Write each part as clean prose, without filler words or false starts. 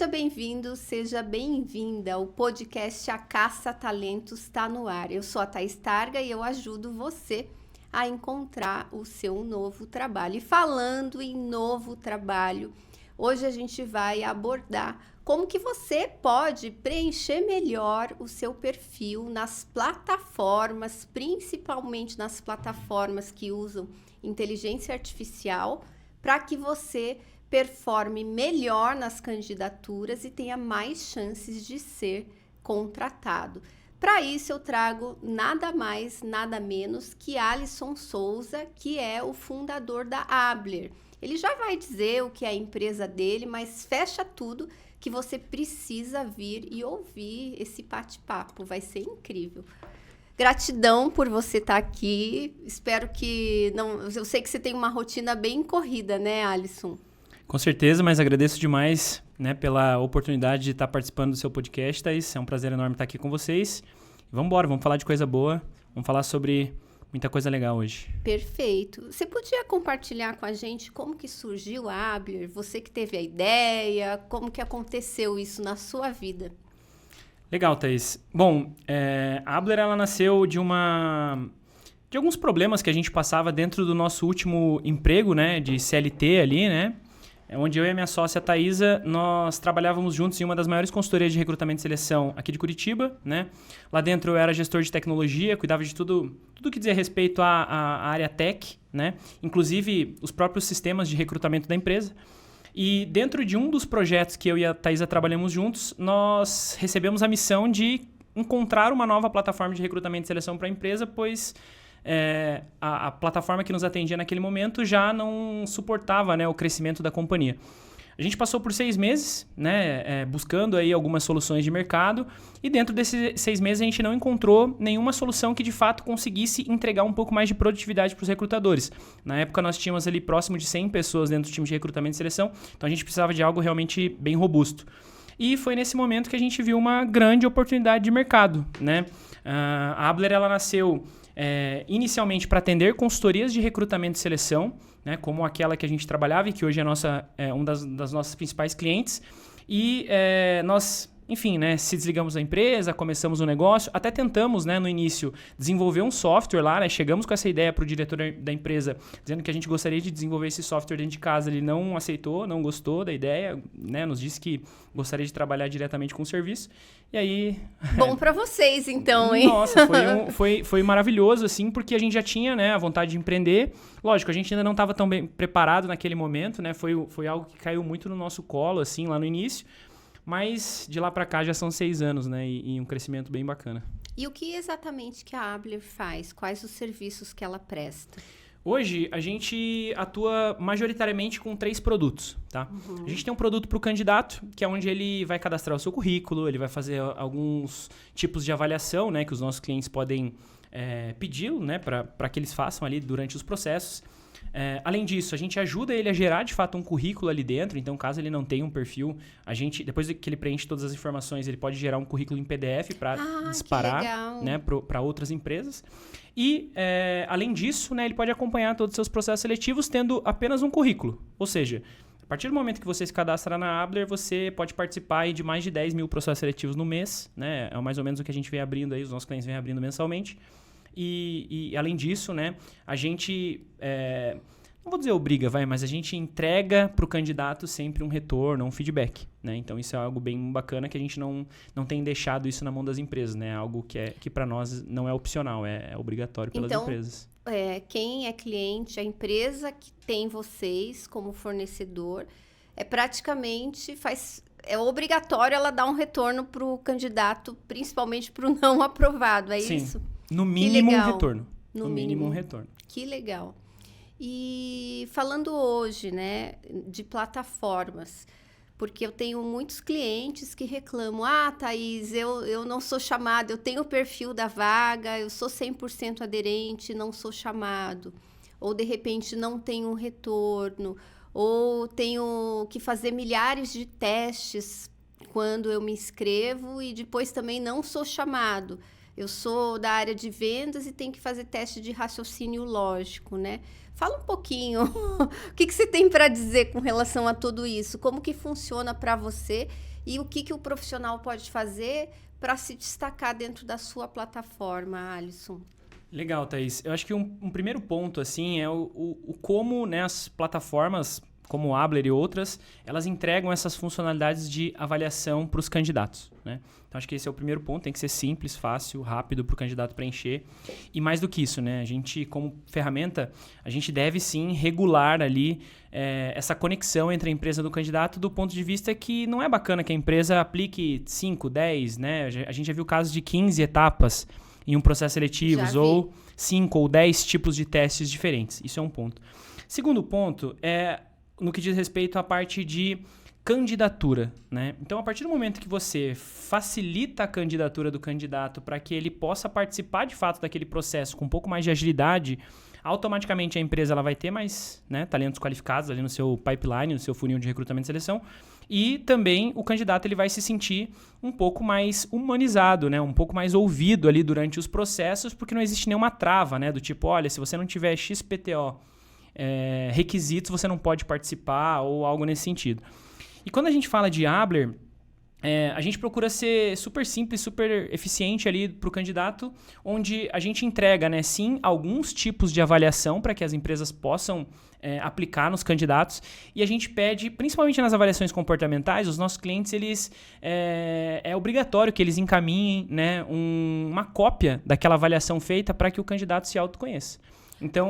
Seja bem-vindo, seja bem-vinda. O podcast A Caça Talentos está no ar. Eu sou a Thaís Targa e eu ajudo você a encontrar o seu novo trabalho. E falando em novo trabalho, hoje a gente vai abordar como que você pode preencher melhor o seu perfil nas plataformas, principalmente nas plataformas que usam inteligência artificial, para que você performe melhor nas candidaturas e tenha mais chances de ser contratado. Para isso, eu trago nada mais, nada menos que Alisson Souza, que é o fundador da Abler. Ele já vai dizer o que é a empresa dele, mas fecha tudo que você precisa vir e ouvir esse bate-papo. Vai ser incrível. Gratidão por você estar aqui. Espero que... Eu sei que você tem uma rotina bem corrida, né, Alisson? Com certeza, mas agradeço demais, né, pela oportunidade de estar participando do seu podcast, Thaís. É um prazer enorme estar aqui com vocês. Vamos embora, vamos falar de coisa boa. Vamos falar sobre muita coisa legal hoje. Perfeito. Você podia compartilhar com a gente como que surgiu a Abler? Você que teve a ideia, como que aconteceu isso na sua vida? Legal, Thaís. Bom, a Abler ela nasceu de alguns problemas que a gente passava dentro do nosso último emprego, né, de CLT ali, né? Onde eu e a minha sócia, a Thaisa, nós trabalhávamos juntos em uma das maiores consultorias de recrutamento e seleção aqui de Curitiba, né? Lá dentro eu era gestor de tecnologia, cuidava de tudo que dizia respeito à área tech, né? Inclusive os próprios sistemas de recrutamento da empresa. E dentro de um dos projetos que eu e a Thaisa trabalhamos juntos, nós recebemos a missão de encontrar uma nova plataforma de recrutamento e seleção para a empresa, pois... a plataforma que nos atendia naquele momento já não suportava, né, o crescimento da companhia. A gente passou por 6 meses, né, buscando aí algumas soluções de mercado, e dentro desses 6 meses a gente não encontrou nenhuma solução que de fato conseguisse entregar um pouco mais de produtividade para os recrutadores. Na época nós tínhamos ali próximo de 100 pessoas dentro do time de recrutamento e seleção, então a gente precisava de algo realmente bem robusto. E foi nesse momento que a gente viu uma grande oportunidade de mercado, né? A Abler ela nasceu inicialmente para atender consultorias de recrutamento e seleção, né, como aquela que a gente trabalhava e que hoje é uma das nossas principais clientes. E nós, enfim, né, se desligamos da empresa, começamos um negócio, até tentamos, né, no início desenvolver um software lá, né, chegamos com essa ideia para o diretor da empresa, dizendo que a gente gostaria de desenvolver esse software dentro de casa. Ele não aceitou, não gostou da ideia, né, nos disse que gostaria de trabalhar diretamente com o serviço. E aí... Bom para vocês, então, hein? Nossa, foi maravilhoso, assim, porque a gente já tinha, né, a vontade de empreender. Lógico, a gente ainda não estava tão bem preparado naquele momento, né? Foi algo que caiu muito no nosso colo, assim, lá no início. Mas de lá para cá já são 6 anos, né? E um crescimento bem bacana. E o que exatamente que a Abler faz? Quais os serviços que ela presta? Hoje, a gente atua majoritariamente com 3 produtos, tá? A gente tem um produto para o candidato, que é onde ele vai cadastrar o seu currículo, ele vai fazer alguns tipos de avaliação, né, que os nossos clientes podem pedi-lo, né, para que eles façam ali durante os processos. Além disso, a gente ajuda ele a gerar, de fato, um currículo ali dentro. Então, caso ele não tenha um perfil, a gente, depois que ele preenche todas as informações, ele pode gerar um currículo em PDF para disparar, né, para outras empresas. E, além disso, né, ele pode acompanhar todos os seus processos seletivos tendo apenas um currículo. Ou seja, a partir do momento que você se cadastra na Abler, você pode participar aí de mais de 10 mil processos seletivos no mês, né? É mais ou menos o que a gente vem abrindo aí, os nossos clientes vêm abrindo mensalmente. E além disso, né, a gente, não vou dizer obriga, mas a gente entrega para o candidato sempre um retorno, um feedback, né? Então isso é algo bem bacana que a gente não tem deixado isso na mão das empresas, né? Algo que para nós não é opcional, é obrigatório pelas empresas. Quem é cliente, a empresa que tem vocês como fornecedor, praticamente é obrigatório ela dar um retorno para o candidato, principalmente para o não aprovado, Sim. Isso? No mínimo um retorno. No mínimo um retorno. Que legal. E falando hoje, né, de plataformas, porque eu tenho muitos clientes que reclamam: Thaís, eu não sou chamado, eu tenho o perfil da vaga, eu sou 100% aderente, não sou chamado. Ou, de repente, não tenho um retorno, ou tenho que fazer milhares de testes quando eu me inscrevo e depois também não sou chamado. Eu sou da área de vendas e tenho que fazer teste de raciocínio lógico, né? Fala um pouquinho, o que você tem para dizer com relação a tudo isso? Como que funciona para você E o que o profissional pode fazer para se destacar dentro da sua plataforma, Alisson? Legal, Thaís. Eu acho que um primeiro ponto assim, é o como, né, as plataformas como o Abler e outras, elas entregam essas funcionalidades de avaliação para os candidatos, né? Então, acho que esse é o primeiro ponto. Tem que ser simples, fácil, rápido para o candidato preencher. E mais do que isso, né? A gente, como ferramenta, a gente deve sim regular ali essa conexão entre a empresa e o candidato do ponto de vista que não é bacana que a empresa aplique 5, 10, né? A gente já viu casos de 15 etapas em um processo seletivo, ou 5 ou 10 tipos de testes diferentes. Isso é um ponto. Segundo ponto é no que diz respeito à parte de candidatura, né? Então, a partir do momento que você facilita a candidatura do candidato para que ele possa participar de fato daquele processo com um pouco mais de agilidade, automaticamente a empresa ela vai ter mais, né, talentos qualificados ali no seu pipeline, no seu funil de recrutamento e seleção, e também o candidato ele vai se sentir um pouco mais humanizado, né, um pouco mais ouvido ali durante os processos, porque não existe nenhuma trava, né, do tipo, olha, se você não tiver XPTO requisitos, você não pode participar ou algo nesse sentido. E quando a gente fala de Abler, a gente procura ser super simples, super eficiente ali para o candidato, onde a gente entrega, né, sim, alguns tipos de avaliação para que as empresas possam aplicar nos candidatos, e a gente pede, principalmente nas avaliações comportamentais, os nossos clientes, eles é obrigatório que eles encaminhem, né, uma cópia daquela avaliação feita para que o candidato se autoconheça. Então,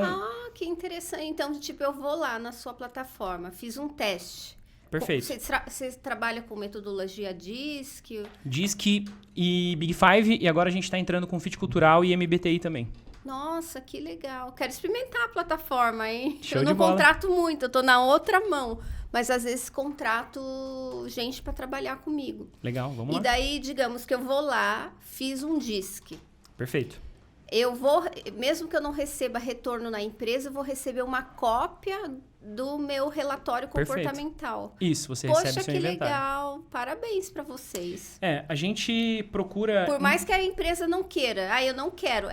que interessante. Então, tipo, eu vou lá na sua plataforma, fiz um teste. Perfeito. Você trabalha com metodologia DISC? DISC e Big Five, e agora a gente está entrando com Fit Cultural e MBTI também. Nossa, que legal. Quero experimentar a plataforma, hein? Show eu não de bola. contrato muito, eu tô na outra mão. Mas às vezes contrato gente para trabalhar comigo. Legal, vamos lá. E daí, digamos que eu vou lá, fiz um DISC. Perfeito. Eu vou, mesmo que eu não receba retorno na empresa, eu vou receber uma cópia do meu relatório comportamental. Perfeito. Isso, você recebe o seu Poxa, que inventário. legal. Parabéns para vocês. A gente procura... Por mais que a empresa não queira. Eu não quero.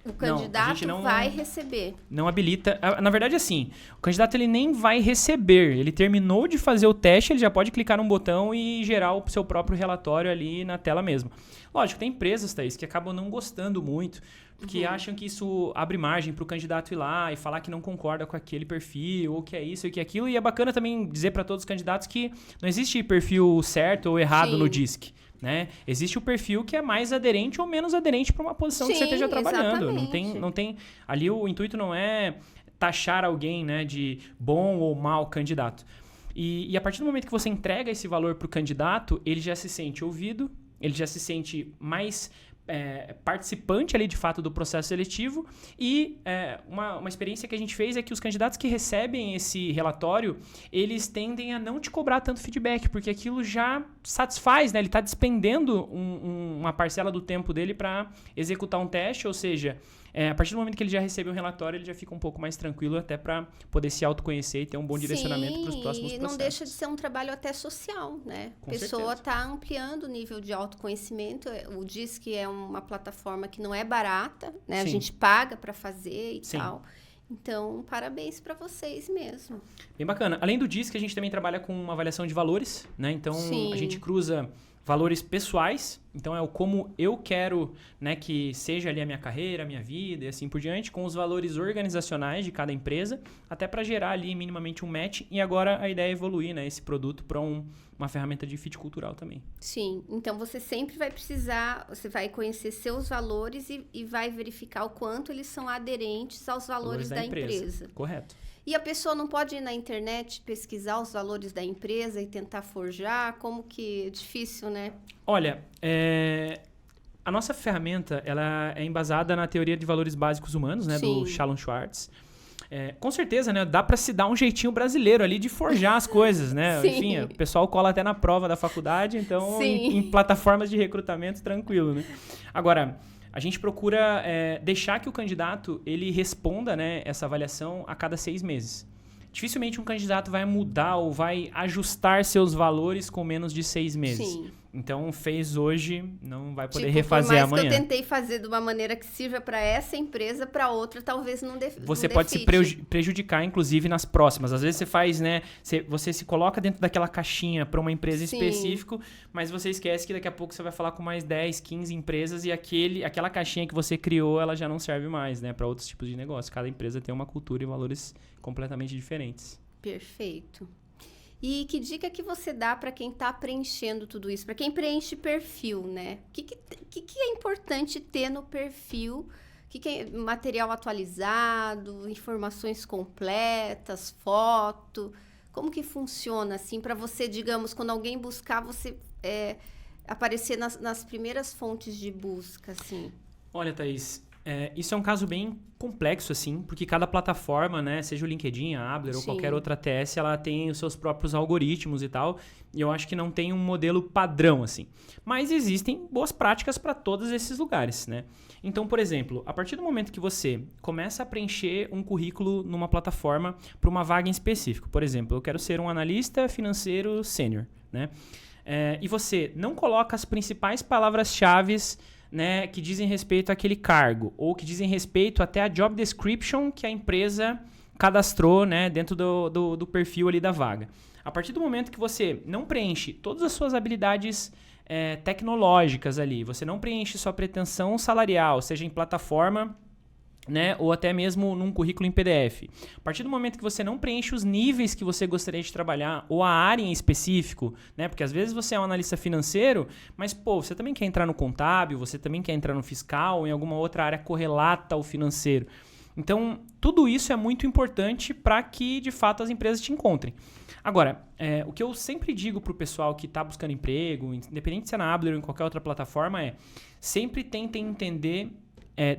O candidato vai receber. Não habilita. Na verdade, assim, o candidato ele nem vai receber. Ele terminou de fazer o teste, ele já pode clicar num botão e gerar o seu próprio relatório ali na tela mesmo. Lógico, tem empresas, Thaís, que acabam não gostando muito, porque acham que isso abre margem para o candidato ir lá e falar que não concorda com aquele perfil, ou que é isso ou que é aquilo. E é bacana também dizer para todos os candidatos que não existe perfil certo ou errado no DISC. Né? Existe o perfil que é mais aderente ou menos aderente para uma posição que você esteja trabalhando. Não tem, ali o intuito não é taxar alguém, né, de bom ou mau candidato. E a partir do momento que você entrega esse valor para o candidato, ele já se sente ouvido, ele já se sente mais participante ali de fato do processo seletivo, e uma experiência que a gente fez é que os candidatos que recebem esse relatório, eles tendem a não te cobrar tanto feedback, porque aquilo já satisfaz, né? Ele está despendendo uma parcela do tempo dele para executar um teste, ou seja, a partir do momento que ele já recebe um relatório, ele já fica um pouco mais tranquilo até para poder se autoconhecer e ter um bom direcionamento para os próximos processos. E não deixa de ser um trabalho até social, né? A pessoa está ampliando o nível de autoconhecimento. O DISC é uma plataforma que não é barata, né? Sim. A gente paga para fazer e tal. Então, parabéns para vocês mesmo. Bem bacana. Além do DISC, a gente também trabalha com uma avaliação de valores, né? Então, a gente cruza valores pessoais, então é o como eu quero, né, que seja ali a minha carreira, a minha vida e assim por diante, com os valores organizacionais de cada empresa, até para gerar ali minimamente um match. E agora a ideia é evoluir, né, esse produto para uma ferramenta de fit cultural também. Sim, então você sempre vai precisar, você vai conhecer seus valores e vai verificar o quanto eles são aderentes aos valores da empresa. Correto. E a pessoa não pode ir na internet pesquisar os valores da empresa e tentar forjar? Como que é difícil, né? Olha, a nossa ferramenta ela é embasada na teoria de valores básicos humanos, né, do Shalom Schwartz. Com certeza, né, dá para se dar um jeitinho brasileiro ali de forjar as coisas, né? Enfim, o pessoal cola até na prova da faculdade, então em plataformas de recrutamento tranquilo, né? Agora, a gente procura deixar que o candidato ele responda, né, essa avaliação a cada 6 meses. Dificilmente um candidato vai mudar ou vai ajustar seus valores com menos de 6 meses. Sim. Então, fez hoje, não vai poder Tipo, refazer por mais amanhã. que eu tentei fazer de uma maneira que sirva para essa empresa, para outra talvez não dê. Você não pode se defite. prejudicar, inclusive, nas próximas. Às vezes você faz, né? Você se coloca dentro daquela caixinha para uma empresa Sim. específica, mas você esquece que daqui a pouco você vai falar com mais 10, 15 empresas e aquela caixinha que você criou, ela já não serve mais, né? Para outros tipos de negócio. Cada empresa tem uma cultura e valores completamente diferentes. Perfeito. E que dica que você dá para quem está preenchendo tudo isso? Para quem preenche perfil, né? O que é importante ter no perfil? O que é material atualizado, informações completas, foto? Como que funciona, assim, para você, digamos, quando alguém buscar, você aparecer nas primeiras fontes de busca, assim? Olha, Thaís, isso é um caso bem complexo, assim, porque cada plataforma, né, seja o LinkedIn, a Abler ou Sim. qualquer outra ATS, ela tem os seus próprios algoritmos e tal, e eu acho que não tem um modelo padrão, assim. Mas existem boas práticas para todos esses lugares, né? Então, por exemplo, a partir do momento que você começa a preencher um currículo numa plataforma para uma vaga em específico, por exemplo, eu quero ser um analista financeiro sênior, né? E você não coloca as principais palavras-chave, né, que dizem respeito àquele cargo, ou que dizem respeito até a job description que a empresa cadastrou, né, dentro do perfil ali da vaga. A partir do momento que você não preenche todas as suas habilidades tecnológicas ali, você não preenche sua pretensão salarial, seja em plataforma, né, ou até mesmo num currículo em PDF. A partir do momento que você não preenche os níveis que você gostaria de trabalhar ou a área em específico, né, porque às vezes você é um analista financeiro, mas pô, você também quer entrar no contábil, você também quer entrar no fiscal ou em alguma outra área correlata ao financeiro. Então, tudo isso é muito importante para que, de fato, as empresas te encontrem. Agora, o que eu sempre digo para o pessoal que está buscando emprego, independente se é na Abler ou em qualquer outra plataforma, sempre tentem entender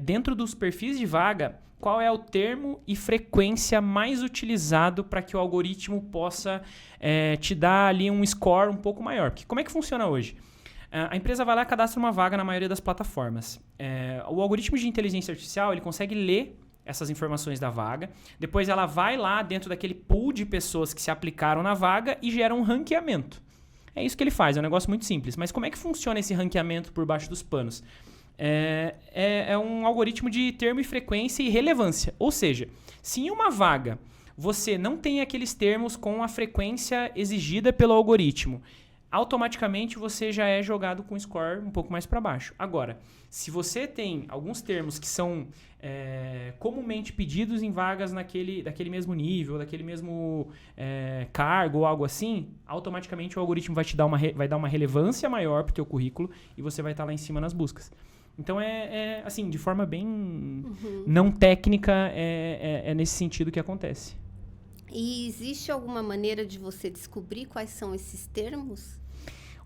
dentro dos perfis de vaga, qual é o termo e frequência mais utilizado para que o algoritmo possa te dar ali um score um pouco maior. Porque como é que funciona hoje? A empresa vai lá e cadastra uma vaga na maioria das plataformas. O algoritmo de inteligência artificial ele consegue ler essas informações da vaga, depois ela vai lá dentro daquele pool de pessoas que se aplicaram na vaga e gera um ranqueamento. É isso que ele faz, é um negócio muito simples. Mas como é que funciona esse ranqueamento por baixo dos panos? É um algoritmo de termo e frequência e relevância. Ou seja, se em uma vaga você não tem aqueles termos com a frequência exigida pelo algoritmo, automaticamente você já é jogado com score um pouco mais para baixo. Agora, se você tem alguns termos que são comumente pedidos em vagas daquele mesmo nível, daquele mesmo cargo ou algo assim, automaticamente o algoritmo vai vai dar uma relevância maior para o teu currículo e você vai estar lá em cima nas buscas. Então, assim, de forma bem não técnica, é nesse sentido que acontece. E existe alguma maneira de você descobrir quais são esses termos?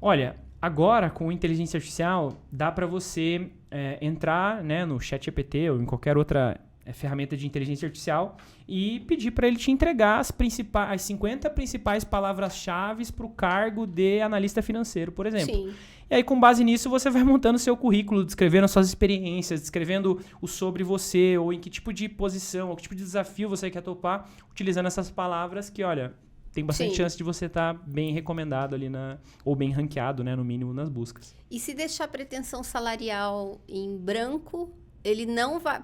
Olha, agora com inteligência artificial, dá para você entrar, né, no ChatGPT ou em qualquer outra ferramenta de inteligência artificial e pedir para ele te entregar as 50 principais palavras-chave para o cargo de analista financeiro, por exemplo. Sim. E aí, com base nisso, você vai montando o seu currículo, descrevendo as suas experiências, descrevendo o sobre você, ou em que tipo de posição, ou que tipo de desafio você quer topar, utilizando essas palavras que, olha, tem bastante Sim. chance de você estar bem recomendado ali, ou bem ranqueado, né, no mínimo, nas buscas. E se deixar a pretensão salarial em branco, ele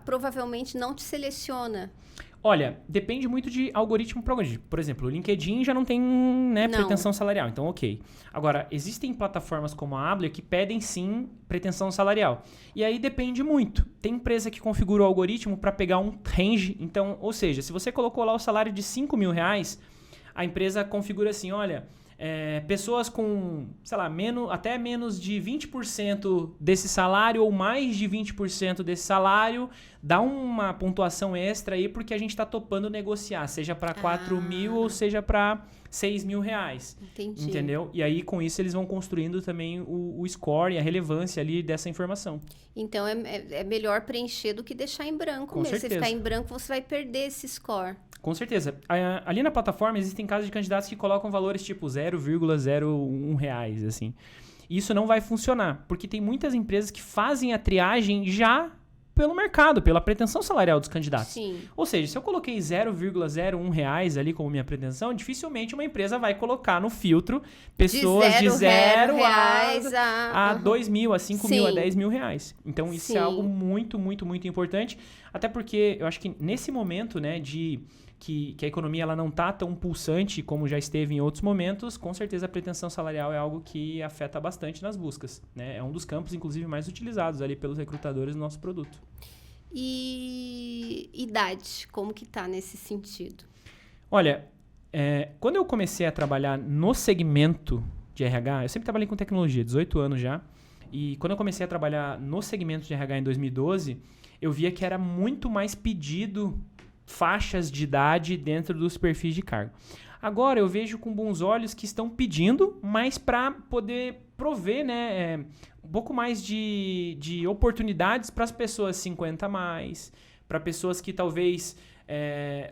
provavelmente não te seleciona. Olha, depende muito de algoritmo para algoritmo. Por exemplo, o LinkedIn já não tem, né, pretensão salarial, então ok. Agora, existem plataformas como a Abler que pedem sim pretensão salarial. E aí depende muito. Tem empresa que configura o algoritmo para pegar um range. Então, ou seja, se você colocou lá o salário de R$5.000, a empresa configura assim, olha, pessoas com, sei lá, até menos de 20% desse salário ou mais de 20% desse salário, dá uma pontuação extra aí porque a gente está topando negociar, seja para 4.000 ou seja para R$6.000. Entendi. Entendeu? E aí, com isso, eles vão construindo também o score e a relevância ali dessa informação. Então, é melhor preencher do que deixar em branco Com mesmo. certeza. Se ficar em branco, você vai perder esse score. Com certeza. Ali na plataforma existem casos de candidatos que colocam valores tipo 0,01 reais, assim. E isso não vai funcionar, porque tem muitas empresas que fazem a triagem já pelo mercado, pela pretensão salarial dos candidatos. Sim. Ou seja, se eu coloquei 0,01 reais ali como minha pretensão, dificilmente uma empresa vai colocar no filtro pessoas de 0 a 2 mil, a 5 mil, a 10 mil reais. Então, isso é algo muito, muito, muito importante. Até porque eu acho que nesse momento, né, que a economia ela não está tão pulsante como já esteve em outros momentos, com certeza a pretensão salarial é algo que afeta bastante nas buscas, né? É um dos campos, inclusive, mais utilizados ali pelos recrutadores do nosso produto. E idade, como que tá nesse sentido? Olha, quando eu comecei a trabalhar no segmento de RH, eu sempre trabalhei com tecnologia, 18 anos já, e quando eu comecei a trabalhar no segmento de RH em 2012, eu via que era muito mais pedido faixas de idade dentro dos perfis de cargo. Agora eu vejo com bons olhos que estão pedindo, mas para poder prover, né, um pouco mais de oportunidades para as pessoas 50 a mais, para pessoas que talvez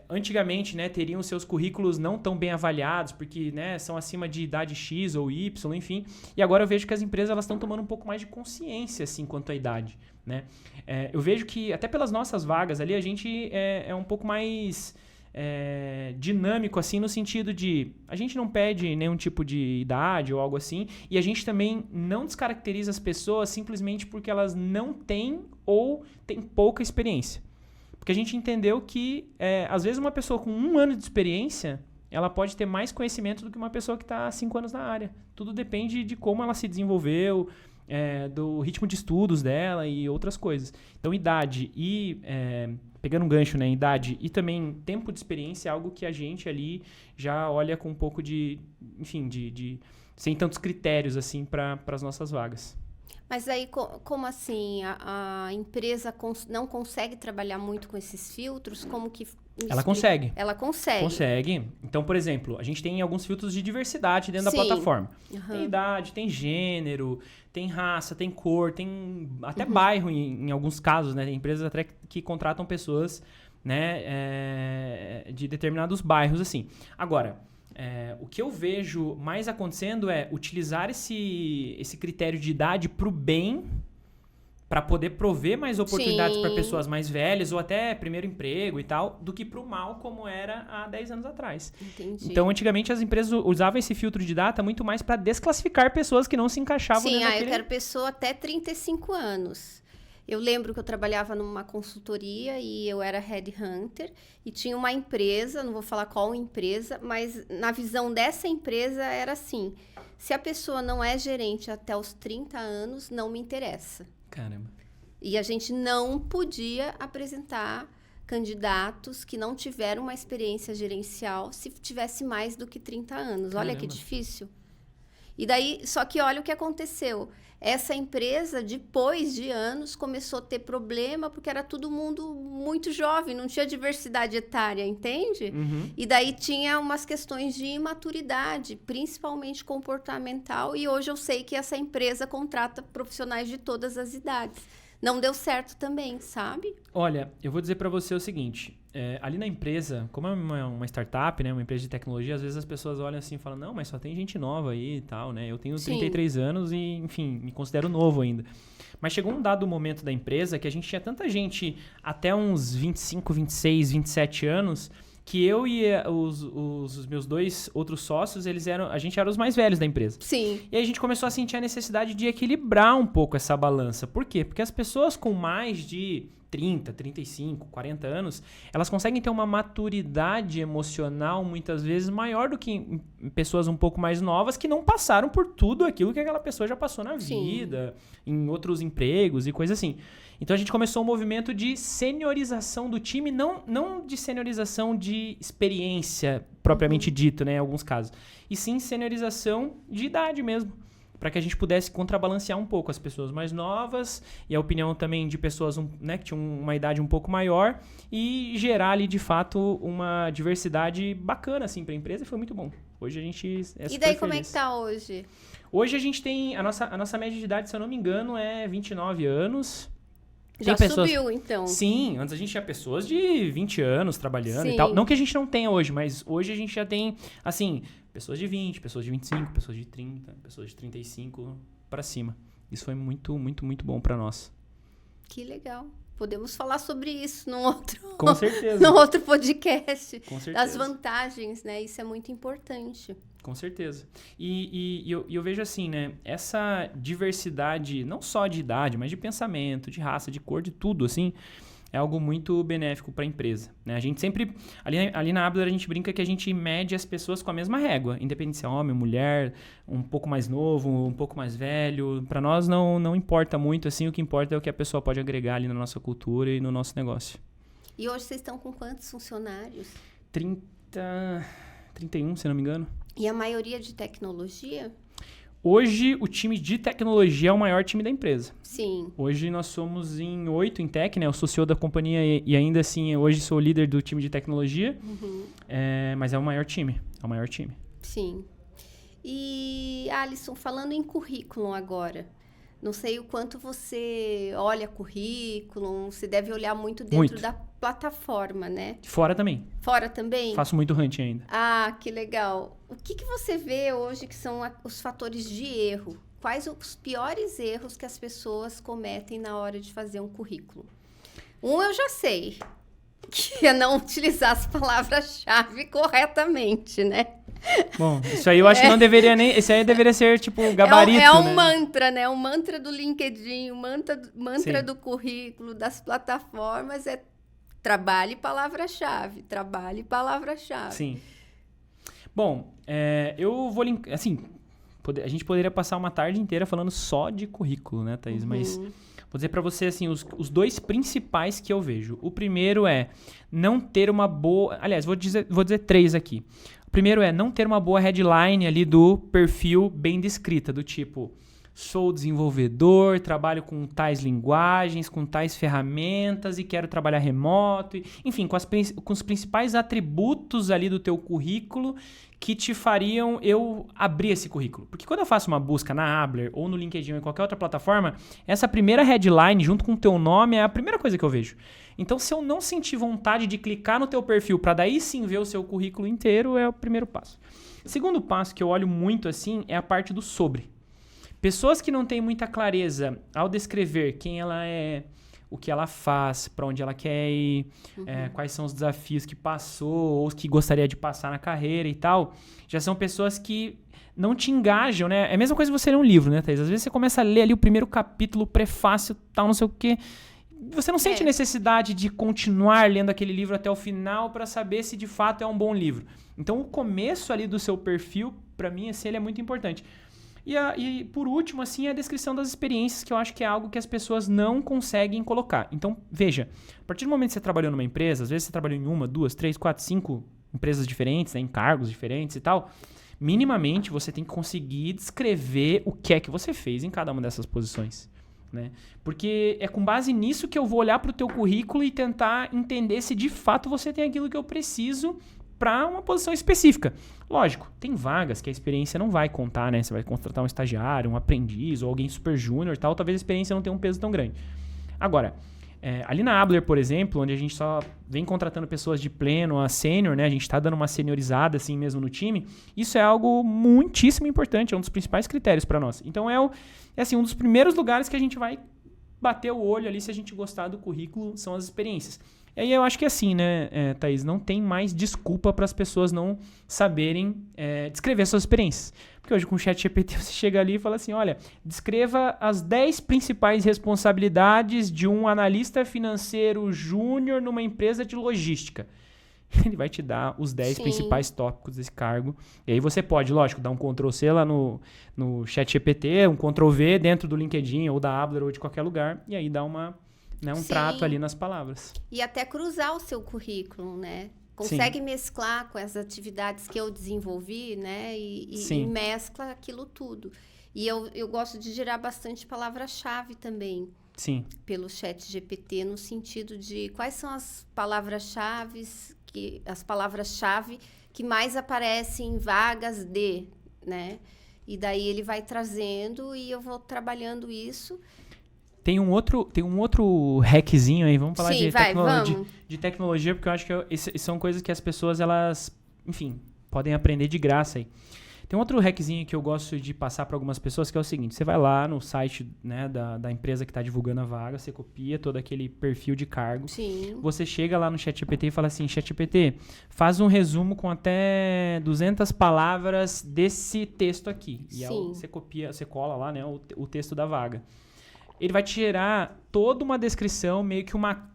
antigamente, né, teriam seus currículos não tão bem avaliados, porque, né, são acima de idade X ou Y, enfim. E agora eu vejo que as empresas elas estão tomando um pouco mais de consciência assim, quanto à idade. Né? Eu vejo que até pelas nossas vagas ali a gente é um pouco mais dinâmico assim, no sentido de a gente não pede nenhum tipo de idade ou algo assim, e a gente também não descaracteriza as pessoas simplesmente porque elas não têm ou têm pouca experiência. Porque a gente entendeu que às vezes uma pessoa com 1 ano de experiência ela pode ter mais conhecimento do que uma pessoa que está há 5 anos na área. Tudo depende de como ela se desenvolveu, do ritmo de estudos dela e outras coisas. Então, idade e, pegando um gancho, né, idade e também tempo de experiência é algo que a gente ali já olha com um pouco de, enfim, sem tantos critérios assim para as nossas vagas. Mas aí, como assim? A empresa não consegue trabalhar muito com esses filtros? Como que... Ela consegue. Ela consegue. Consegue. Então, por exemplo, a gente tem alguns filtros de diversidade dentro da plataforma. Uhum. Tem idade, tem gênero, tem raça, tem cor, tem até bairro em alguns casos, né? Tem empresas até que contratam pessoas, né, de determinados bairros, assim. Agora, o que eu vejo mais acontecendo é utilizar esse critério de idade para o bem, para poder prover mais oportunidades para pessoas mais velhas ou até primeiro emprego e tal, do que para o mal como era há 10 anos atrás. Entendi. Então, antigamente, as empresas usavam esse filtro de data muito mais para desclassificar pessoas que não se encaixavam dentro daquele... eu quero pessoa até 35 anos. Eu lembro que eu trabalhava numa consultoria e eu era headhunter e tinha uma empresa, não vou falar qual empresa, mas na visão dessa empresa era assim, se a pessoa não é gerente até os 30 anos, não me interessa. Caramba. E a gente não podia apresentar candidatos que não tiveram uma experiência gerencial se tivesse mais do que 30 anos. Caramba. Olha que difícil. E daí, só que olha o que aconteceu. Essa empresa, depois de anos, começou a ter problema porque era todo mundo muito jovem, não tinha diversidade etária, entende? Uhum. E daí tinha umas questões de imaturidade, principalmente comportamental, e hoje eu sei que essa empresa contrata profissionais de todas as idades. Não deu certo também, sabe? Olha, eu vou dizer para você o seguinte, ali na empresa, como é uma startup, né, uma empresa de tecnologia, às vezes as pessoas olham assim e falam, não, mas só tem gente nova aí e tal, né? Eu tenho 33 anos e, enfim, me considero novo ainda. Mas chegou um dado momento da empresa que a gente tinha tanta gente até uns 25, 26, 27 anos... que eu e os meus 2 outros sócios, a gente era os mais velhos da empresa. Sim. E aí a gente começou a sentir a necessidade de equilibrar um pouco essa balança. Por quê? Porque as pessoas com mais de 30, 35, 40 anos, elas conseguem ter uma maturidade emocional muitas vezes maior do que pessoas um pouco mais novas que não passaram por tudo aquilo que aquela pessoa já passou na vida, em outros empregos e coisa assim. Então a gente começou um movimento de seniorização do time, não de seniorização de experiência propriamente dito, né, em alguns casos, e sim seniorização de idade mesmo, para que a gente pudesse contrabalancear um pouco as pessoas mais novas e a opinião também de pessoas, né, que tinham uma idade um pouco maior e gerar ali de fato uma diversidade bacana assim para a empresa, e foi muito bom. Hoje a gente é super feliz. E daí como é que tá hoje? Hoje a gente tem a nossa média de idade, se eu não me engano, é 29 anos. Já subiu, então. Sim, antes a gente tinha pessoas de 20 anos trabalhando e tal. Não que a gente não tenha hoje, mas hoje a gente já tem, assim, pessoas de 20, pessoas de 25, pessoas de 30, pessoas de 35 para cima. Isso foi muito, muito, muito bom para nós. Que legal. Podemos falar sobre isso num outro, Com certeza. num outro podcast. Com certeza. Das vantagens, né? Isso é muito importante. Com certeza. E eu vejo assim, né? Essa diversidade, não só de idade, mas de pensamento, de raça, de cor, de tudo, assim, é algo muito benéfico para a empresa, né? A gente sempre, ali na Abler, a gente brinca que a gente mede as pessoas com a mesma régua, independente se é homem, mulher, um pouco mais novo, um pouco mais velho. Para nós não importa muito, assim, o que importa é o que a pessoa pode agregar ali na nossa cultura e no nosso negócio. E hoje vocês estão com quantos funcionários? 31, se não me engano. E a maioria de tecnologia? Hoje, o time de tecnologia é o maior time da empresa. Sim. Hoje, nós somos em 8 em tech, né? Eu sou CEO da companhia e ainda assim, hoje sou líder do time de tecnologia. Mas é o maior time. É o maior time. Sim. E, Alisson, falando em currículo agora, não sei o quanto você olha currículo, você deve olhar muito dentro da plataforma, né? Fora também. Fora também? Faço muito hunt ainda. Ah, que legal. O que você vê hoje que são os fatores de erro? Quais os piores erros que as pessoas cometem na hora de fazer um currículo? Um eu já sei, que é não utilizar as palavras-chave corretamente, né? Bom, isso aí eu acho que não deveria nem... Esse aí deveria ser, tipo, gabarito, É um né? mantra, né? Um mantra do LinkedIn, um mantra do currículo, das plataformas é trabalhe palavra-chave, trabalhe palavra-chave. Sim. Bom, eu vou... Assim, a gente poderia passar uma tarde inteira falando só de currículo, né, Thaís? Mas vou dizer pra você, assim, os dois principais que eu vejo. O primeiro é não ter uma boa... Aliás, vou dizer 3 aqui. O primeiro é não ter uma boa headline ali do perfil bem descrita, do tipo, sou desenvolvedor, trabalho com tais linguagens, com tais ferramentas e quero trabalhar remoto. Enfim, com os principais atributos ali do teu currículo que te fariam eu abrir esse currículo. Porque quando eu faço uma busca na Abler ou no LinkedIn ou em qualquer outra plataforma, essa primeira headline junto com o teu nome é a primeira coisa que eu vejo. Então, se eu não sentir vontade de clicar no teu perfil para daí sim ver o seu currículo inteiro, é o primeiro passo. O segundo passo que eu olho muito assim é a parte do sobre. Pessoas que não têm muita clareza ao descrever quem ela é, o que ela faz, para onde ela quer ir, quais são os desafios que passou ou os que gostaria de passar na carreira e tal, já são pessoas que não te engajam, né? É a mesma coisa que você ler um livro, né, Thaís? Às vezes você começa a ler ali o primeiro capítulo, o prefácio, tal, não sei o quê. Você não sente necessidade de continuar lendo aquele livro até o final para saber se de fato é um bom livro. Então, o começo ali do seu perfil, para mim, assim, ele é muito importante. E por último, assim, a descrição das experiências, que eu acho que é algo que as pessoas não conseguem colocar. Então, veja, a partir do momento que você trabalhou numa empresa, às vezes você trabalhou em 1, 2, 3, 4, 5 empresas diferentes, né, em cargos diferentes e tal, minimamente você tem que conseguir descrever o que é que você fez em cada uma dessas posições. Né? Porque é com base nisso que eu vou olhar para o teu currículo e tentar entender se de fato você tem aquilo que eu preciso para uma posição específica. Lógico, tem vagas que a experiência não vai contar, né? Você vai contratar um estagiário, um aprendiz ou alguém super júnior e tal, talvez a experiência não tenha um peso tão grande. Agora, ali na Abler, por exemplo, onde a gente só vem contratando pessoas de pleno a sênior, né? A gente está dando uma seniorizada assim mesmo no time. Isso é algo muitíssimo importante, é um dos principais critérios para nós. Então, assim, um dos primeiros lugares que a gente vai bater o olho ali se a gente gostar do currículo são as experiências. E aí eu acho que assim, né, Thaís, não tem mais desculpa para as pessoas não saberem descrever suas experiências. Porque hoje com o ChatGPT você chega ali e fala assim, olha, descreva as 10 principais responsabilidades de um analista financeiro júnior numa empresa de logística. Ele vai te dar os 10 principais tópicos desse cargo. E aí você pode, lógico, dar um Ctrl+C lá no ChatGPT, um Ctrl+V dentro do LinkedIn ou da Abler ou de qualquer lugar. E aí dá um trato ali nas palavras. E até cruzar o seu currículo, né? Consegue mesclar com as atividades que eu desenvolvi, né? E mescla aquilo tudo. E eu gosto de gerar bastante palavra-chave também. Sim. Pelo ChatGPT, no sentido de quais são as palavras-chave que mais aparecem em vagas de, né? E daí ele vai trazendo e eu vou trabalhando isso. Tem um outro hackzinho aí, vamos falar vamos. De tecnologia, porque eu acho que são coisas que as pessoas, elas, enfim, podem aprender de graça aí. Tem um outro hackzinho que eu gosto de passar para algumas pessoas, que é o seguinte: você vai lá no site, né, da empresa que está divulgando a vaga, você copia todo aquele perfil de cargo. Sim. Você chega lá no ChatGPT e fala assim: ChatGPT, faz um resumo com até 200 palavras desse texto aqui. E aí você copia, você cola lá, né, o texto da vaga. Ele vai te gerar toda uma descrição, meio que uma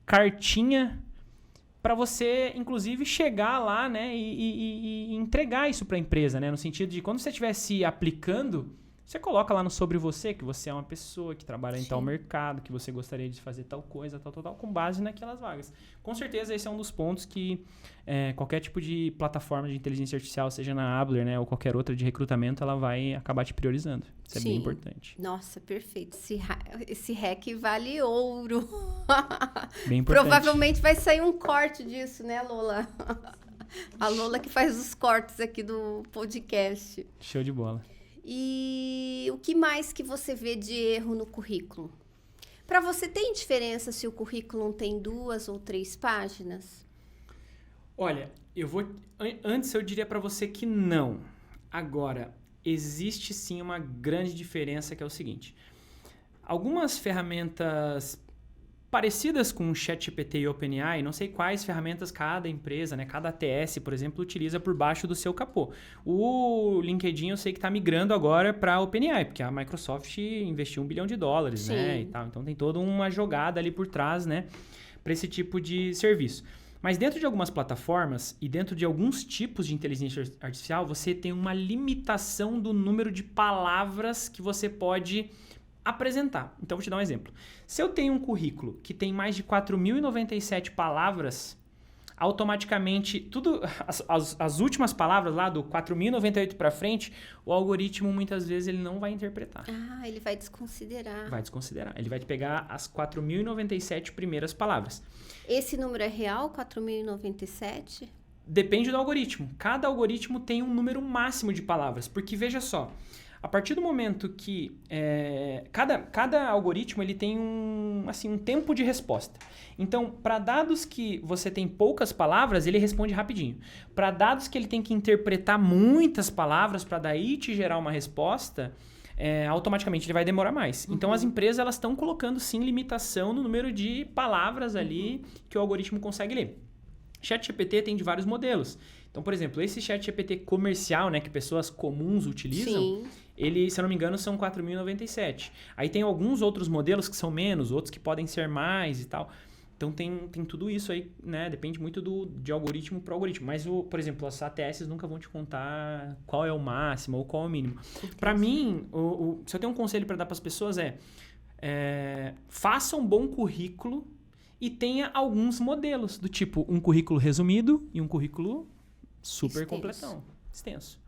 cartinha para você, inclusive, chegar lá, né, e entregar isso para a empresa, né, no sentido de quando você estiver se aplicando, você coloca lá no sobre você, que você é uma pessoa que trabalha em tal mercado, que você gostaria de fazer tal coisa, tal, com base naquelas vagas. Com certeza, esse é um dos pontos que qualquer tipo de plataforma de inteligência artificial, seja na Abler, né, ou qualquer outra de recrutamento, ela vai acabar te priorizando. Isso é bem importante. Nossa, perfeito. Esse hack vale ouro. Bem importante. Provavelmente vai sair um corte disso, né, Lola? A Lola que faz os cortes aqui do podcast. Show de bola. E o que mais que você vê de erro no currículo? Para você, tem diferença se o currículo tem 2 ou 3 páginas? Olha, antes eu diria para você que não. Agora, existe sim uma grande diferença, que é o seguinte: algumas ferramentas parecidas com o ChatGPT e OpenAI, não sei quais ferramentas cada empresa, né, cada ATS, por exemplo, utiliza por baixo do seu capô. O LinkedIn eu sei que está migrando agora para a OpenAI, porque a Microsoft investiu $1 bilhão, né, e tal. Então tem toda uma jogada ali por trás, né, para esse tipo de serviço. Mas dentro de algumas plataformas e dentro de alguns tipos de inteligência artificial, você tem uma limitação do número de palavras que você pode apresentar. Então, vou te dar um exemplo. Se eu tenho um currículo que tem mais de 4.097 palavras, automaticamente, as últimas palavras lá do 4.098 para frente, o algoritmo muitas vezes ele não vai interpretar. Ah, ele vai desconsiderar. Vai desconsiderar. Ele vai pegar as 4.097 primeiras palavras. Esse número é real, 4.097? Depende do algoritmo. Cada algoritmo tem um número máximo de palavras. Porque, veja só, a partir do momento que cada algoritmo ele tem um tempo de resposta. Então, para dados que você tem poucas palavras, ele responde rapidinho. Para dados que ele tem que interpretar muitas palavras para daí te gerar uma resposta, automaticamente ele vai demorar mais. Uhum. Então, as empresas elas estão colocando sim limitação no número de palavras ali que o algoritmo consegue ler. ChatGPT tem de vários modelos. Então, por exemplo, esse ChatGPT comercial, né, que pessoas comuns utilizam, ele, se eu não me engano, são 4.097. Aí tem alguns outros modelos que são menos, outros que podem ser mais e tal. Então, tem tudo isso aí, né? Depende muito de algoritmo para algoritmo. Mas, por exemplo, as ATS nunca vão te contar qual é o máximo ou qual é o mínimo. Para mim, se eu tenho um conselho para dar para as pessoas faça um bom currículo e tenha alguns modelos, do tipo um currículo resumido e um currículo super completão, extenso.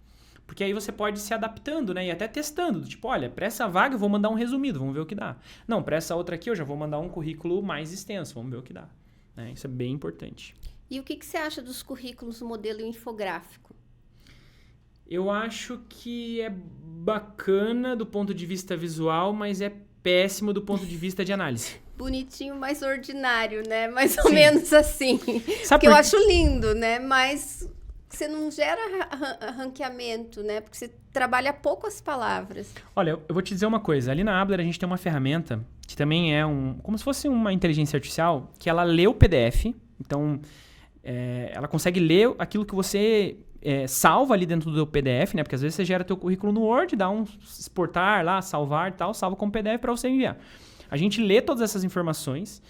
Porque aí você pode ir se adaptando, né? E até testando. Tipo, olha, para essa vaga eu vou mandar um resumido, vamos ver o que dá. Não, para essa outra aqui eu já vou mandar um currículo mais extenso, vamos ver o que dá. Né? Isso é bem importante. E o que você acha dos currículos modelo infográfico? Eu acho que é bacana do ponto de vista visual, mas é péssimo do ponto de vista de análise. Bonitinho, mas ordinário, né? Mais ou menos assim. Sabe que eu acho lindo, né? Mas você não gera ranqueamento, né? Porque você trabalha pouco as palavras. Olha, eu vou te dizer uma coisa. Ali na Abler a gente tem uma ferramenta que também é como se fosse uma inteligência artificial, que ela lê o PDF. Então, ela consegue ler aquilo que você salva ali dentro do PDF, né? Porque às vezes você gera teu currículo no Word, dá um exportar lá, salvar e tal, salva como PDF para você enviar. A gente lê todas essas informações,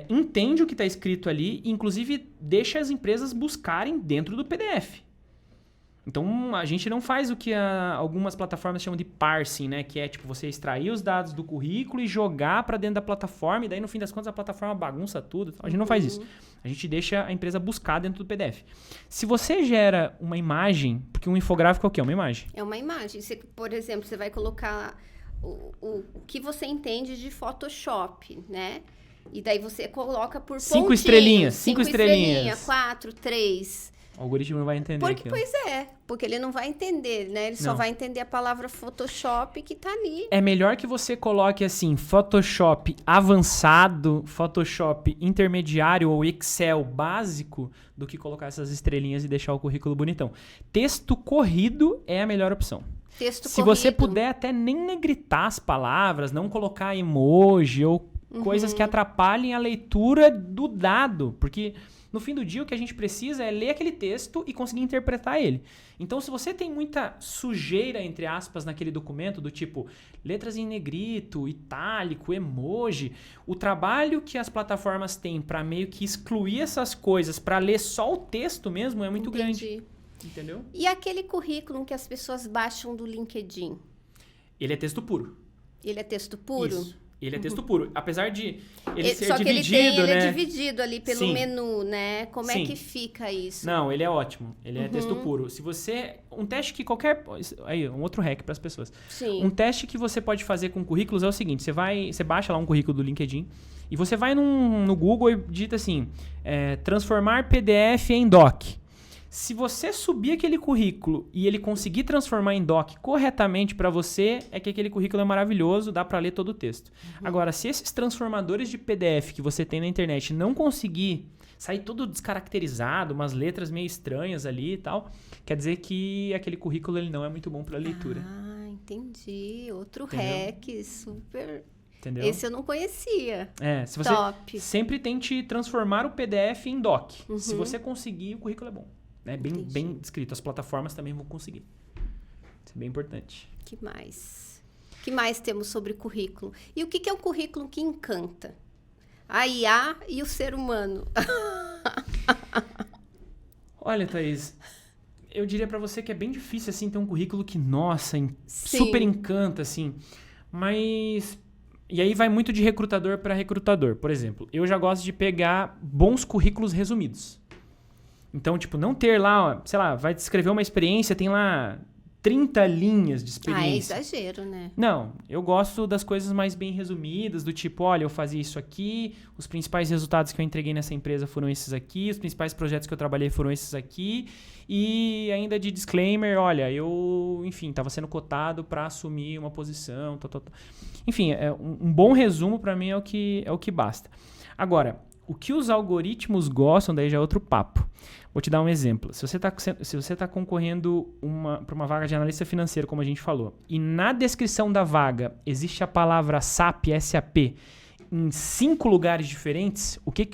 entende o que está escrito ali e, inclusive, deixa as empresas buscarem dentro do PDF. Então, a gente não faz o que algumas plataformas chamam de parsing, né? Que é, tipo, você extrair os dados do currículo e jogar para dentro da plataforma e daí, no fim das contas, a plataforma bagunça tudo. A gente não faz isso. A gente deixa a empresa buscar dentro do PDF. Se você gera uma imagem, porque um infográfico é o quê? É uma imagem. É uma imagem. Você, por exemplo, você vai colocar o que você entende de Photoshop, né? E daí você coloca por 5 estrelinhas. 5 estrelinhas. 4, 3. O algoritmo não vai entender Porque, aquilo. pois é, porque ele não vai entender, né? Ele só Não. vai entender a palavra Photoshop que tá ali. É melhor que você coloque assim, Photoshop avançado, Photoshop intermediário ou Excel básico, do que colocar essas estrelinhas e deixar o currículo bonitão. Texto corrido é a melhor opção. Texto Se corrido. você puder até nem negritar as palavras, não colocar emoji ou coisas que atrapalhem a leitura do dado, porque no fim do dia o que a gente precisa é ler aquele texto e conseguir interpretar ele. Então, se você tem muita sujeira, entre aspas, naquele documento, do tipo letras em negrito, itálico, emoji, o trabalho que as plataformas têm para meio que excluir essas coisas, para ler só o texto mesmo, é muito grande. Entendeu? E aquele currículo que as pessoas baixam do LinkedIn? Ele é texto puro. Ele é texto puro? Isso. Ele é texto puro. Apesar de ele ser só que dividido, ele né? é dividido ali pelo Sim. menu, né? Como Sim. é que fica isso? Não, ele é ótimo. Ele é texto puro. Se você... Um teste que qualquer... Aí, um outro hack para as pessoas. Sim. Um teste que você pode fazer com currículos é o seguinte. Você baixa lá um currículo do LinkedIn e você vai no Google e digita assim, transformar PDF em doc. Se você subir aquele currículo e ele conseguir transformar em doc corretamente para você, é que aquele currículo é maravilhoso, dá para ler todo o texto. Agora, se esses transformadores de PDF que você tem na internet não conseguir sair todo descaracterizado, umas letras meio estranhas ali e tal, quer dizer que aquele currículo ele não é muito bom para leitura. Ah, entendi. Outro Entendeu? hack, super... Entendeu? Esse eu não conhecia. Se você Top. sempre tente transformar o PDF em doc. Se você conseguir, o currículo é bom. É bem descrito. As plataformas também vão conseguir. Isso é bem importante. Que mais? Que mais temos sobre currículo? E o que é um currículo que encanta? A IA e o ser humano. Olha, Thaís, eu diria pra você que é bem difícil, assim, ter um currículo que, nossa, Sim. super encanta, assim. Mas... E aí vai muito de recrutador para recrutador. Por exemplo, eu já gosto de pegar bons currículos resumidos. Então, tipo, não ter lá, sei lá, vai descrever uma experiência, tem lá 30 linhas de experiência. Ah, é exagero, né? Não, eu gosto das coisas mais bem resumidas, do tipo, olha, eu fazia isso aqui, os principais resultados que eu entreguei nessa empresa foram esses aqui, os principais projetos que eu trabalhei foram esses aqui, e ainda de disclaimer, olha, eu, enfim, estava sendo cotado para assumir uma posição, tal. Enfim, um bom resumo para mim é o que basta. Agora, o que os algoritmos gostam, daí já é outro papo. Vou te dar um exemplo. Se você está concorrendo para uma vaga de analista financeiro, como a gente falou, e na descrição da vaga existe a palavra SAP, SAP, em 5 lugares diferentes, o que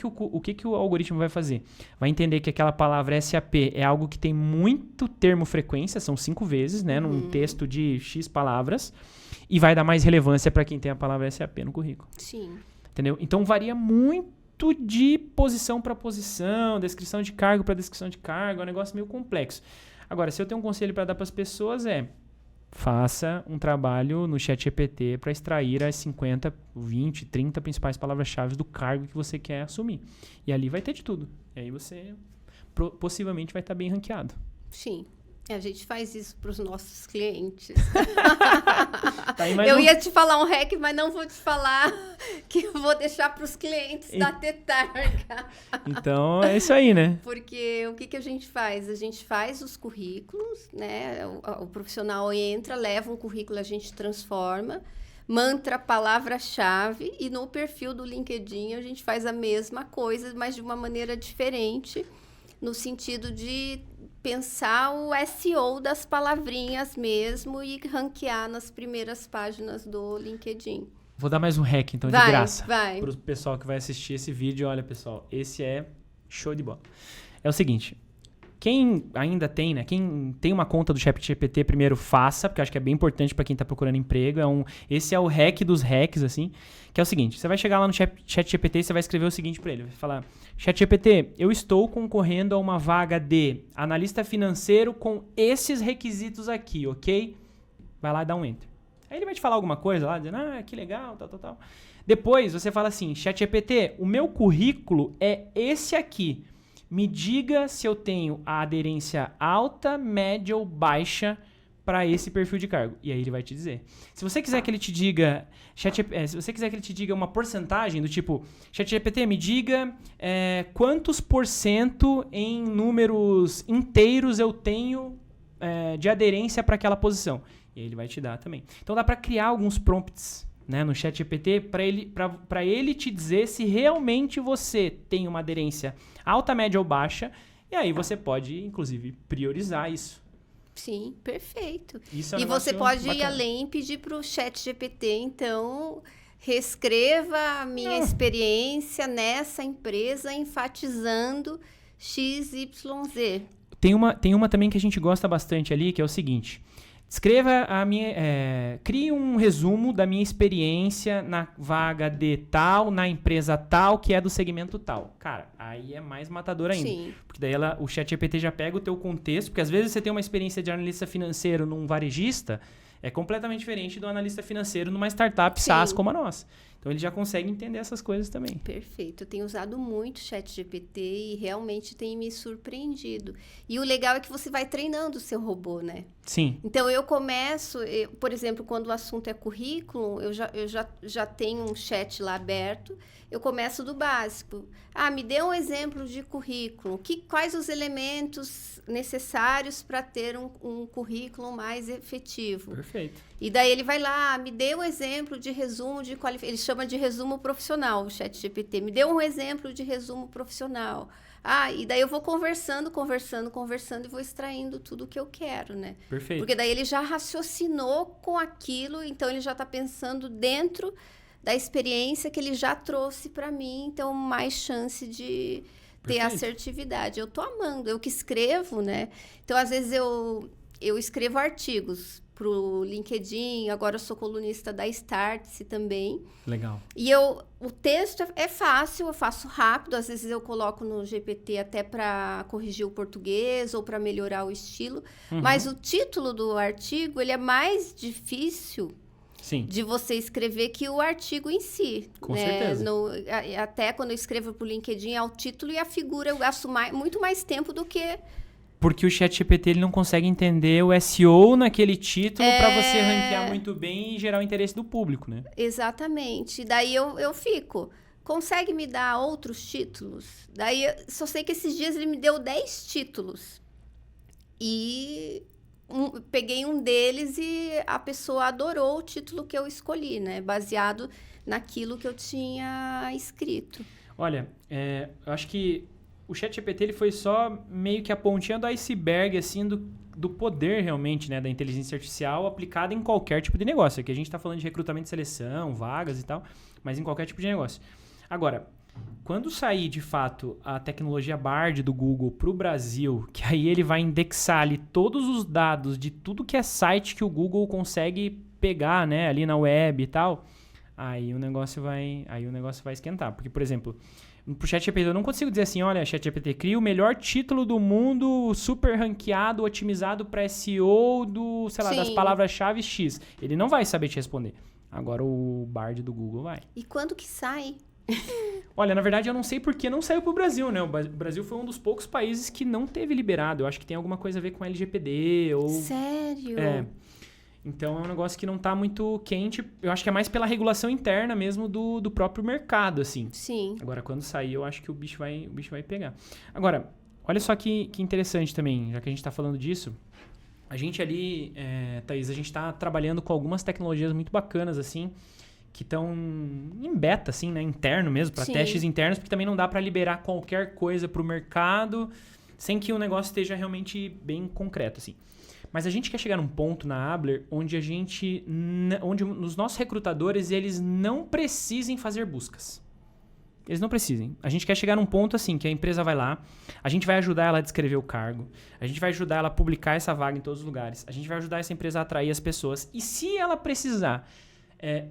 o algoritmo vai fazer? Vai entender que aquela palavra SAP é algo que tem muito termo frequência, são 5 vezes, né, num texto de X palavras, e vai dar mais relevância para quem tem a palavra SAP no currículo. Sim. Entendeu? Então varia muito de posição para posição, descrição de cargo para descrição de cargo, é um negócio meio complexo. Agora, se eu tenho um conselho para dar para as pessoas faça um trabalho no ChatGPT para extrair as 50, 20, 30 principais palavras-chave do cargo que você quer assumir. E ali vai ter de tudo. E aí você possivelmente vai estar bem ranqueado. Sim. A gente faz isso para os nossos clientes. Tá aí, eu ia te falar um hack, mas não vou te falar que eu vou deixar para os clientes da Tetarga. Então, é isso aí, né? Porque o que a gente faz? A gente faz os currículos, né? O profissional entra, leva um currículo, a gente transforma, mantra palavra-chave e no perfil do LinkedIn a gente faz a mesma coisa, mas de uma maneira diferente, no sentido de pensar o SEO das palavrinhas mesmo e ranquear nas primeiras páginas do LinkedIn. Vou dar mais um hack, então, de graça. Para o pessoal que vai assistir esse vídeo. Olha, pessoal, esse é show de bola. É o seguinte, quem ainda tem, né? Quem tem uma conta do ChatGPT, primeiro faça, porque eu acho que é bem importante para quem está procurando emprego. Esse é o hack dos hacks, assim, que é o seguinte, você vai chegar lá no ChatGPT e você vai escrever o seguinte para ele, vai falar, ChatGPT, eu estou concorrendo a uma vaga de analista financeiro com esses requisitos aqui, ok? Vai lá e dá um enter. Aí ele vai te falar alguma coisa lá, dizendo, que legal, tal. Depois você fala assim, ChatGPT, o meu currículo é esse aqui. Me diga se eu tenho a aderência alta, média ou baixa para esse perfil de cargo. E aí ele vai te dizer. Se você quiser que ele te diga... se você quiser que ele te diga uma porcentagem do tipo... ChatGPT, me diga quantos % em números inteiros eu tenho de aderência para aquela posição. E aí ele vai te dar também. Então dá para criar alguns prompts, né, no ChatGPT para ele te dizer se realmente você tem uma aderência alta, média ou baixa. E aí você pode, inclusive, priorizar isso. Sim, perfeito. Isso é um e você pode bacana. ir além e pedir para o ChatGPT, então, reescreva a minha experiência nessa empresa, enfatizando XYZ. Tem uma também que a gente gosta bastante ali, que é o seguinte. Escreva crie um resumo da minha experiência na vaga de tal, na empresa tal, que é do segmento tal. Cara, aí é mais matador ainda. Sim. Porque daí o ChatGPT já pega o teu contexto, porque às vezes você tem uma experiência de analista financeiro num varejista, é completamente diferente do analista financeiro numa startup SaaS como a nossa. Então ele já consegue entender essas coisas também. Perfeito. Eu tenho usado muito o ChatGPT e realmente tem me surpreendido. E o legal é que você vai treinando o seu robô, né? Sim. Então eu começo, por exemplo, quando o assunto é currículo, eu já tenho um chat lá aberto, eu começo do básico. Me dê um exemplo de currículo. Quais os elementos necessários para ter um currículo mais efetivo? Perfeito. E daí ele vai lá, me dê um exemplo de resumo de qualificação. Ele chama de resumo profissional, o ChatGPT. Me dê um exemplo de resumo profissional. E daí eu vou conversando e vou extraindo tudo o que eu quero, né? Perfeito. Porque daí ele já raciocinou com aquilo, então ele já está pensando dentro da experiência que ele já trouxe para mim, então mais chance de ter assertividade. Eu tô amando, eu que escrevo, né? Então, às vezes, eu escrevo artigos pro LinkedIn, agora eu sou colunista da Startse também. Legal. E o texto é fácil, eu faço rápido, às vezes eu coloco no GPT até para corrigir o português ou para melhorar o estilo, mas o título do artigo, ele é mais difícil de você escrever que o artigo em si. Com certeza. Até quando eu escrevo pro LinkedIn, é o título e a figura, eu gasto muito mais tempo do que... Porque o ChatGPT ele não consegue entender o SEO naquele título para você ranquear muito bem e gerar o interesse do público, né? Exatamente. Daí eu fico... Consegue me dar outros títulos? Daí só sei que esses dias ele me deu 10 títulos. E... peguei um deles e a pessoa adorou o título que eu escolhi, né? Baseado naquilo que eu tinha escrito. Olha, eu acho que o ChatGPT ele foi só meio que a pontinha do iceberg, assim, do poder realmente, né? Da inteligência artificial aplicada em qualquer tipo de negócio. Aqui a gente está falando de recrutamento e seleção, vagas e tal, mas em qualquer tipo de negócio. Agora, quando sair, de fato, a tecnologia Bard do Google para o Brasil, que aí ele vai indexar ali todos os dados de tudo que é site que o Google consegue pegar, né, ali na web e tal, aí o negócio vai esquentar. Porque, por exemplo, pro ChatGPT eu não consigo dizer assim, olha, ChatGPT, cria o melhor título do mundo, super ranqueado, otimizado para SEO das palavras-chave X. Ele não vai saber te responder. Agora o Bard do Google vai. E quando que sai? Olha, na verdade eu não sei porque não saiu pro Brasil, né? O Brasil foi um dos poucos países que não teve liberado. Eu acho que tem alguma coisa a ver com LGPD ou... Sério? Então é um negócio que não tá muito quente. Eu acho que é mais pela regulação interna mesmo do próprio mercado, assim. Sim. Agora, quando sair, eu acho que o bicho vai pegar. Agora, olha só que interessante também, já que a gente tá falando disso. A gente ali, Thaís, a gente tá trabalhando com algumas tecnologias muito bacanas, assim, que estão em beta, assim, né? Interno mesmo, para testes internos, porque também não dá para liberar qualquer coisa para o mercado sem que o negócio esteja realmente bem concreto, assim. Mas a gente quer chegar num ponto na Abler onde onde os nossos recrutadores, eles não precisem fazer buscas. Eles não precisem. A gente quer chegar num ponto assim, que a empresa vai lá, a gente vai ajudar ela a descrever o cargo, a gente vai ajudar ela a publicar essa vaga em todos os lugares, a gente vai ajudar essa empresa a atrair as pessoas. E se ela precisar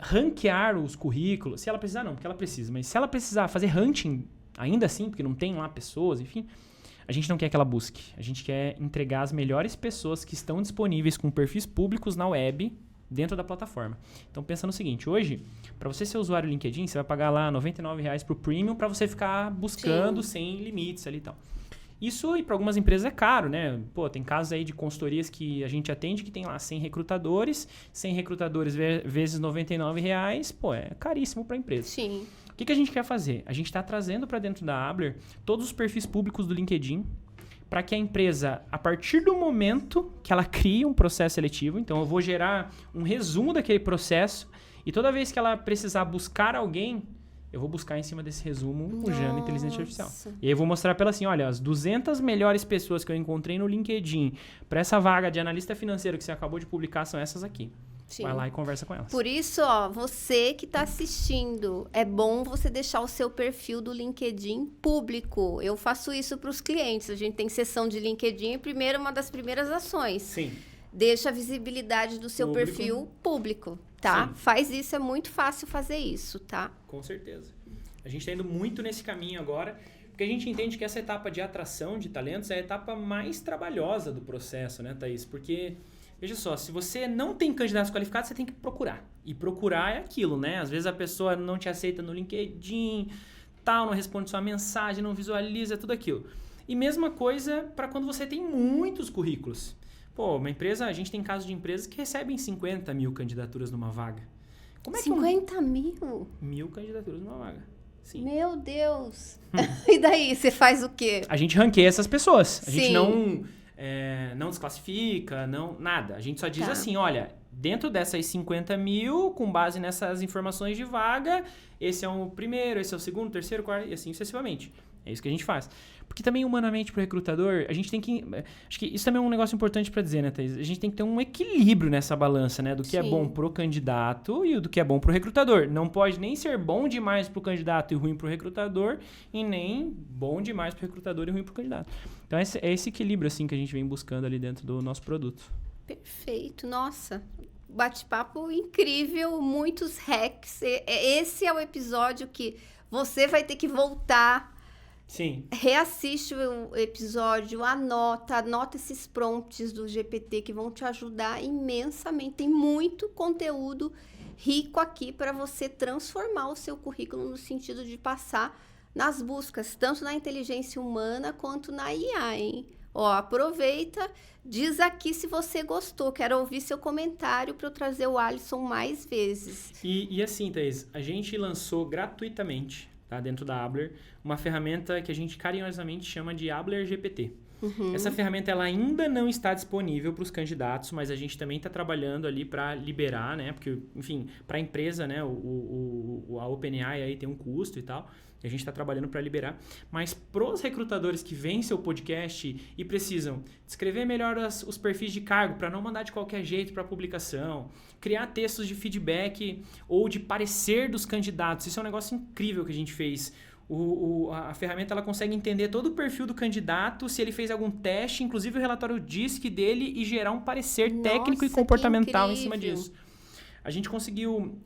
ranquear os currículos, se ela precisar não, porque ela precisa, mas se ela precisar fazer hunting, ainda assim, porque não tem lá pessoas, enfim, a gente não quer que ela busque. A gente quer entregar as melhores pessoas que estão disponíveis com perfis públicos na web, dentro da plataforma. Então, pensa no seguinte, hoje, para você ser usuário do LinkedIn, você vai pagar lá R$ 99,00 pro Premium para você ficar buscando sem limites ali e tal. Isso, e para algumas empresas, é caro, né? Pô, tem casos aí de consultorias que a gente atende que tem lá 100 recrutadores vezes R$ 99, pô, é caríssimo para a empresa. Sim. O que a gente quer fazer? A gente está trazendo para dentro da Abler todos os perfis públicos do LinkedIn para que a empresa, a partir do momento que ela cria um processo seletivo, então eu vou gerar um resumo daquele processo e toda vez que ela precisar buscar alguém, eu vou buscar em cima desse resumo usando inteligência artificial. E aí eu vou mostrar para ela assim, olha, as 200 melhores pessoas que eu encontrei no LinkedIn para essa vaga de analista financeiro que você acabou de publicar são essas aqui. Sim. Vai lá e conversa com elas. Por isso, ó, você que está assistindo, é bom você deixar o seu perfil do LinkedIn público. Eu faço isso para os clientes. A gente tem sessão de LinkedIn, uma das primeiras ações. Sim. Deixa a visibilidade do seu perfil público, tá? Sim. Faz isso, é muito fácil fazer isso, tá? Com certeza. A gente está indo muito nesse caminho agora, porque a gente entende que essa etapa de atração de talentos é a etapa mais trabalhosa do processo, né, Thaís? Porque... Veja só, se você não tem candidatos qualificados, você tem que procurar. E procurar é aquilo, né? Às vezes a pessoa não te aceita no LinkedIn, tal, não responde sua mensagem, não visualiza, tudo aquilo. E mesma coisa para quando você tem muitos currículos. Pô, uma empresa, a gente tem casos de empresas que recebem 50 mil candidaturas numa vaga. Como é que 50 mil? 1000 candidaturas numa vaga. Sim. Meu Deus! E daí, você faz o quê? A gente ranqueia essas pessoas. A Sim. gente não desclassifica, nada. A gente só diz assim, olha, dentro dessas 50 mil, com base nessas informações de vaga, esse é o primeiro, esse é o segundo, terceiro, quarto, e assim sucessivamente. É isso que a gente faz. Porque também, humanamente, para o recrutador, a gente tem que... Acho que isso também é um negócio importante para dizer, né, Thaís? A gente tem que ter um equilíbrio nessa balança, né? Do que é bom pro candidato e do que é bom pro recrutador. Não pode nem ser bom demais pro candidato e ruim pro recrutador, e nem bom demais pro recrutador e ruim pro candidato. Então, é esse equilíbrio, assim, que a gente vem buscando ali dentro do nosso produto. Perfeito. Nossa, bate-papo incrível, muitos hacks. Esse é o episódio que você vai ter que voltar... Sim. Reassiste o episódio, anota esses prompts do GPT que vão te ajudar imensamente. Tem muito conteúdo rico aqui para você transformar o seu currículo no sentido de passar nas buscas, tanto na inteligência humana quanto na IA, hein? Ó, aproveita, diz aqui se você gostou. Quero ouvir seu comentário para eu trazer o Alisson mais vezes. E assim, Thaís, a gente lançou gratuitamente, tá, dentro da Abler, uma ferramenta que a gente carinhosamente chama de Abler GPT. Uhum. Essa ferramenta ela ainda não está disponível para os candidatos, mas a gente também está trabalhando ali para liberar, né? Porque, enfim, para a empresa, né? A OpenAI aí tem um custo e tal. E a gente está trabalhando para liberar. Mas para os recrutadores que veem seu podcast e precisam descrever melhor os perfis de cargo para não mandar de qualquer jeito para publicação, criar textos de feedback ou de parecer dos candidatos. Isso é um negócio incrível que a gente fez. A ferramenta ela consegue entender todo o perfil do candidato, se ele fez algum teste, inclusive o relatório DISC dele, e gerar um parecer técnico e comportamental em cima disso. A gente conseguiu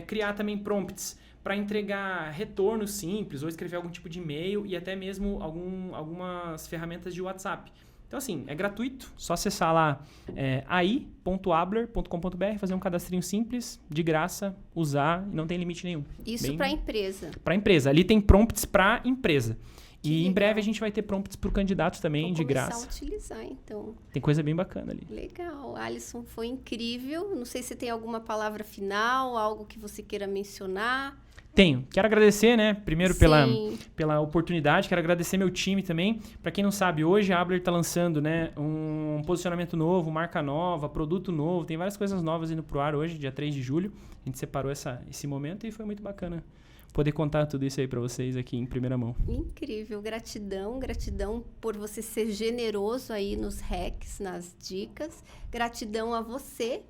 criar também prompts para entregar retorno simples ou escrever algum tipo de e-mail e até mesmo algumas ferramentas de WhatsApp. Então, assim, é gratuito. Só acessar lá ai.abler.com.br, fazer um cadastrinho simples, de graça, usar e não tem limite nenhum. Isso para a empresa. Para a empresa. Ali tem prompts para empresa. E em breve a gente vai ter prompts para o candidato também, de graça. Vou começar a utilizar, então. Tem coisa bem bacana ali. Legal. Alisson, foi incrível. Não sei se tem alguma palavra final, algo que você queira mencionar. Tenho. Quero agradecer, né? Primeiro pela oportunidade. Quero agradecer meu time também. Para quem não sabe, hoje a Abler está lançando, né, um posicionamento novo, marca nova, produto novo. Tem várias coisas novas indo pro ar hoje, dia 3 de julho. A gente separou esse momento e foi muito bacana poder contar tudo isso aí para vocês aqui em primeira mão. Incrível. Gratidão por você ser generoso aí nos hacks, nas dicas. Gratidão a você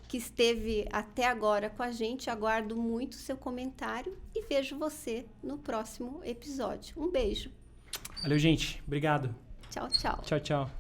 que esteve até agora com a gente. Aguardo muito o seu comentário e vejo você no próximo episódio. Um beijo. Valeu, gente. Obrigado. Tchau, tchau. Tchau, tchau.